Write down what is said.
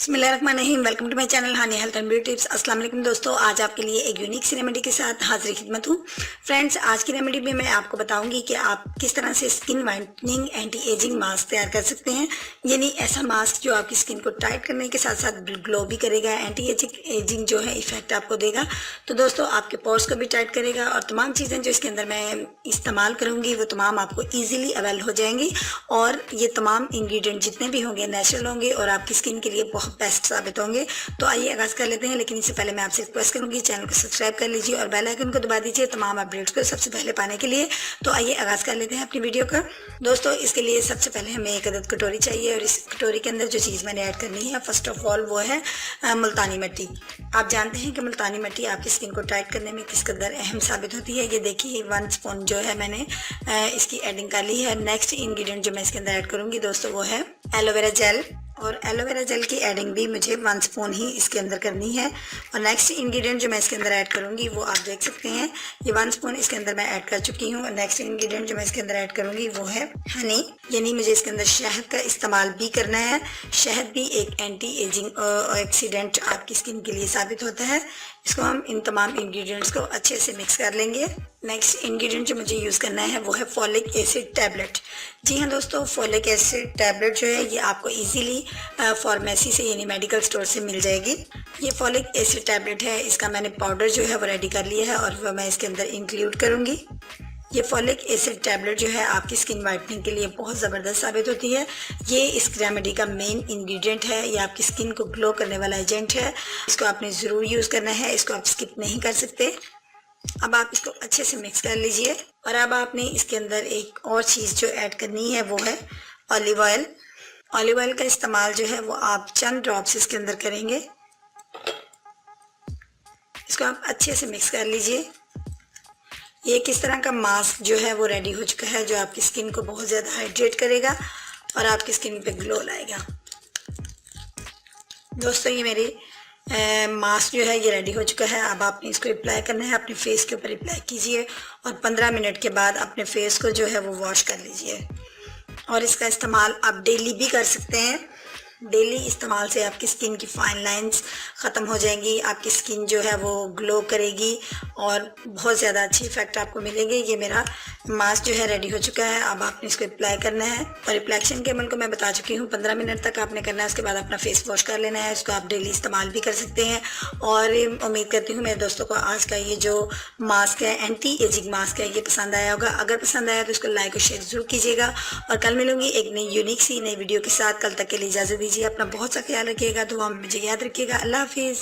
बिस्मिल्लाहिर्रहमानिर्रहीम। Welcome to my channel Hani health and beauty tips. अस्सलाम वालेकुम दोस्तों, आज आपके लिए एक यूनिक सी रेमेडी के साथ हाजिर खिदमत हूँ। फ्रेंड्स, आज की रेमेडी में मैं आपको बताऊंगी कि आप किस तरह से skin whitening anti ageing mask तैयार कर सकते हैं। यानी ऐसा मास्क जो आपकी स्किन को टाइट करने के साथ साथ ग्लो भी करेगा, एंटी एजिंग जो है इफेक्ट आपको देगा। तो दोस्तों, आपके पोर्स को भी टाइट करेगा और तमाम चीज़ें जो इसके अंदर मैं इस्तेमाल करूँगी वो तमाम आपको ईजिली अवेल हो जाएंगी। और ये तमाम इंग्रेडिएंट जितने भी होंगे नेचुरल होंगे और आपकी स्किन के लिए बहुत बेस्ट साबित होंगे। तो आइए आगाज कर लेते हैं, लेकिन इससे पहले मैं आपसे रिक्वेस्ट करूंगी चैनल को सब्सक्राइब कर लीजिए और बेल आइकन को दबा दीजिए तमाम अपडेट्स को सबसे पहले पाने के लिए। तो आइए आगाज कर लेते हैं अपनी वीडियो का। दोस्तों, इसके लिए सबसे पहले हमें एक अदद कटोरी चाहिए और इस कटोरी के अंदर जो चीज़ मैंने ऐड करनी है फर्स्ट ऑफ ऑल वो है मुल्तानी मिट्टी। आप जानते हैं कि मुल्तानी मिट्टी आपकी स्किन को टाइट करने में किस कदर अहम साबित होती है। ये देखिए 1 स्पून जो है मैंने इसकी एडिंग कर ली है। नेक्स्ट इंग्रेडिएंट जो मैं इसके अंदर ऐड करूंगी दोस्तों वो है एलोवेरा जेल, और एलोवेरा जेल की एडिंग भी मुझे 1 स्पून ही इसके अंदर करनी है। और नेक्स्ट इंग्रेडिएंट जो मैं इसके अंदर ऐड करूंगी वो आप देख सकते हैं, ये 1 स्पून इसके अंदर मैं ऐड कर चुकी हूँ। नेक्स्ट इंग्रेडिएंट जो मैं इसके अंदर ऐड करूंगी वो है हनी, यानी मुझे इसके अंदर शहद का इस्तेमाल भी करना है। शहद भी एक एंटी एजिंग ऑक्सीडेंट आपकी स्किन के लिए साबित होता है। इसको हम इन तमाम इंग्रेडिएंट्स को अच्छे से मिक्स कर लेंगे। नेक्स्ट इंग्रेडिएंट जो मुझे यूज़ करना है वो है फॉलिक एसिड टैबलेट। जी हाँ दोस्तों, फॉलिक एसिड टैबलेट जो है ये आपको इजीली फार्मेसी से यानी मेडिकल स्टोर से मिल जाएगी। ये फॉलिक एसिड टैबलेट है, इसका मैंने पाउडर जो है वो रेडी कर लिया है और वह मैं इसके अंदर इंक्लूड करूँगी। ये फॉलिक एसिड टैबलेट जो है आपकी स्किन वाइटनिंग के लिए बहुत ज़बरदस्त साबित होती है। ये इस रेमेडी का मेन इंग्रेडिएंट है, ये आपकी स्किन को ग्लो करने वाला एजेंट है। इसको आपने ज़रूर यूज़ करना है, इसको आप स्किप नहीं कर सकते। अब आप इसको अच्छे से मिक्स कर लीजिए और अब आपने इसके अंदर एक और चीज़ जो ऐड करनी है वो है ऑलिव ऑयल। ऑलिव ऑयल का इस्तेमाल जो है वो आप चंद ड्रॉप्स इसके अंदर करेंगे। इसको आप अच्छे से मिक्स कर लीजिए। ये किस तरह का मास्क जो है वो रेडी हो चुका है, जो आपकी स्किन को बहुत ज़्यादा हाइड्रेट करेगा और आपकी स्किन पे ग्लो लाएगा। दोस्तों, ये मेरी मास्क जो है ये रेडी हो चुका है। अब आपने इसको अप्लाई करना है, अपने फेस के ऊपर अप्लाई कीजिए और 15 मिनट के बाद अपने फेस को जो है वो वॉश कर लीजिए। और इसका इस्तेमाल आप डेली भी कर सकते हैं। डेली इस्तेमाल से आपकी स्किन की फाइन लाइंस ख़त्म हो जाएंगी, आपकी स्किन जो है वो ग्लो करेगी और बहुत ज़्यादा अच्छी इफेक्ट आपको मिलेंगे। ये मेरा मास्क जो है रेडी हो चुका है। अब आपने इसको अप्लाई करना है और अप्लाइक्शन के अमल को मैं बता चुकी हूँ, 15 मिनट तक आपने करना है। उसके बाद अपना फेस वॉश कर लेना है। इसको आप डेली इस्तेमाल भी कर सकते हैं। और उम्मीद करती हूँ मेरे दोस्तों को आज का ये जो मास्क है, एंटी एजिंग मास्क है, ये पसंद आया होगा। अगर पसंद आया तो इसको लाइक और शेयर ज़रूर कीजिएगा। और कल मिलूंगी एक नई यूनिक सी नई वीडियो के साथ। कल तक के लिए इजाज़त दीजिए। अपना बहुत सा ख्याल रखिएगा, दुआ में मुझे याद रखिएगा। अल्लाह हाफिज़।